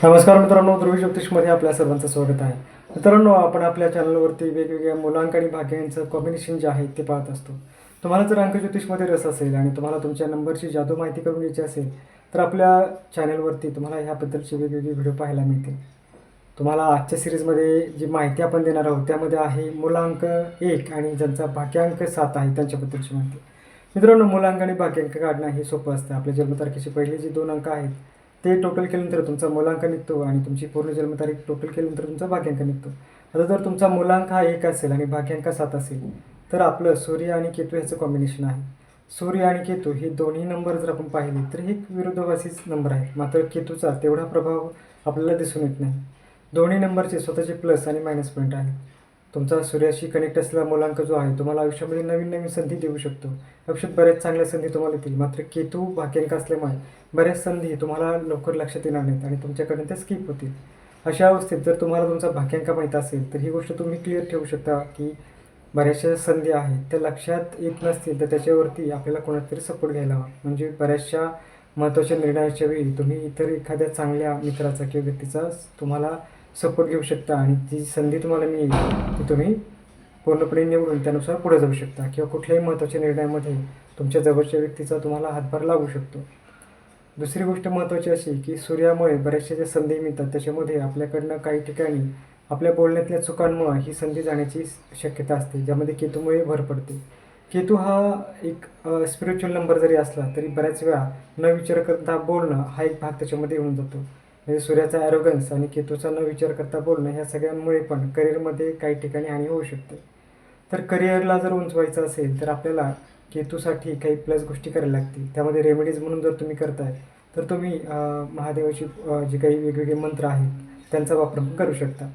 नमस्कार मित्रांनो, ध्रुवी ज्योतिषमध्ये आपल्या सर्वांचं स्वागत आहे. मित्रांनो, आपण आपल्या चॅनलवरती वेगवेगळ्या मुलांक आणि भाग्यांचं कॉम्बिनेशन जे आहे ते पाहत असतो. तुम्हाला जर अंक ज्योतिषमध्ये रस असेल आणि तुम्हाला तुमच्या नंबरची जादू माहिती करून घ्यायची असेल तर आपल्या चॅनलवरती तुम्हाला ह्याबद्दलची वेगवेगळी व्हिडिओ पाहायला मिळतील. तुम्हाला आजच्या सिरीजमध्ये जी माहिती आपण देणार आहोत त्यामध्ये आहे मुलांक 1 आणि ज्यांचा भाग्यांक 7 आहे त्यांच्याबद्दलची माहिती. मित्रांनो, मुलांक आणि भाग्यांक काढणं हे सोपं असतं. आपल्या जन्मतारखेचे पहिले जे 2 अंक आहेत ते टोटल केल्यानंतर तुमचा मुलांक निघतो आणि तुमची पूर्ण जन्मतारीख टोटल केल्यानंतर तुमचा भाग्यांक निघतो. आता जर तुमचा मुलांक हा 1 असेल आणि भाग्यांक 7 असेल तर आपलं सूर्य आणि केतू ह्याचं कॉम्बिनेशन आहे. सूर्य आणि केतू हे दोन्ही नंबर जर आपण पाहिले तर हे विरोधाभासीच नंबर आहेत. मात्र केतूचा तेवढा प्रभाव आपल्याला दिसून येत नाही. दोन्ही नंबरचे स्वतःचे प्लस आणि मायनस पॉईंट आहेत. तुमचा सूर्याशी कनेक्ट असलेला मुलांक जो आहे तुम्हाला आयुष्यामध्ये नवीन नवीन संधी देऊ शकतो. आयुष्यात बऱ्याच चांगल्या संधी तुम्हाला येतील. मात्र केतू भाग्यांक असल्यामुळे बऱ्याच संधी तुम्हाला लवकर लक्षात येणार नाहीत आणि तुमच्याकडून त्या स्किप होतील. अशा अवस्थेत जर तुम्हाला तुमचा भाग्यांक माहीत असेल तर ही गोष्ट तुम्ही क्लिअर ठेवू शकता की बऱ्याचशा संधी आहेत त्या लक्षात येत नसतील तर त्याच्यावरती आपल्याला कोणाचा तरी सपोर्ट घ्यायला हवा. म्हणजे बऱ्याचशा महत्त्वाच्या निर्णयाच्या वेळी तुम्ही इतर एखाद्या चांगल्या मित्राचा किंवा व्यक्तीचा तुम्हाला सपोर्ट घेऊ शकता आणि जी संधी तुम्हाला मिळेल ती तुम्ही पूर्णपणे निवडून त्यानुसार पुढे जाऊ शकता किंवा कुठल्याही महत्त्वाच्या निर्णयामध्ये तुमच्या जवळच्या व्यक्तीचा तुम्हाला हातभार लागू शकतो. दुसरी गोष्ट महत्त्वाची अशी की सूर्यामुळे बऱ्याचशा ज्या संधी मिळतात त्याच्यामध्ये आपल्याकडनं काही ठिकाणी आपल्या बोलण्यातल्या चुकांमुळे ही संधी जाण्याची शक्यता असते, ज्यामध्ये केतूमुळे भर पडते. केतू हा एक स्पिरिच्युअल नंबर जरी असला तरी बऱ्याच वेळा न विचार करता बोलणं हा एक भाग त्याच्यामध्ये येऊन जातो. म्हणजे सूर्याचा ॲरोगन्स आणि केतूचा न विचार करता बोलणं ह्या सगळ्यांमुळे पण करिअरमध्ये काही ठिकाणी हानी होऊ शकते. तर करिअरला जर उंचवायचं असेल तर आपल्याला केतूसाठी काही प्लस गोष्टी करायला लागतील. त्यामध्ये रेमेडीज म्हणून जर तुम्ही करताय तर तुम्ही महादेवाची जे काही वेगवेगळे मंत्र आहेत त्यांचा वापर करू शकता.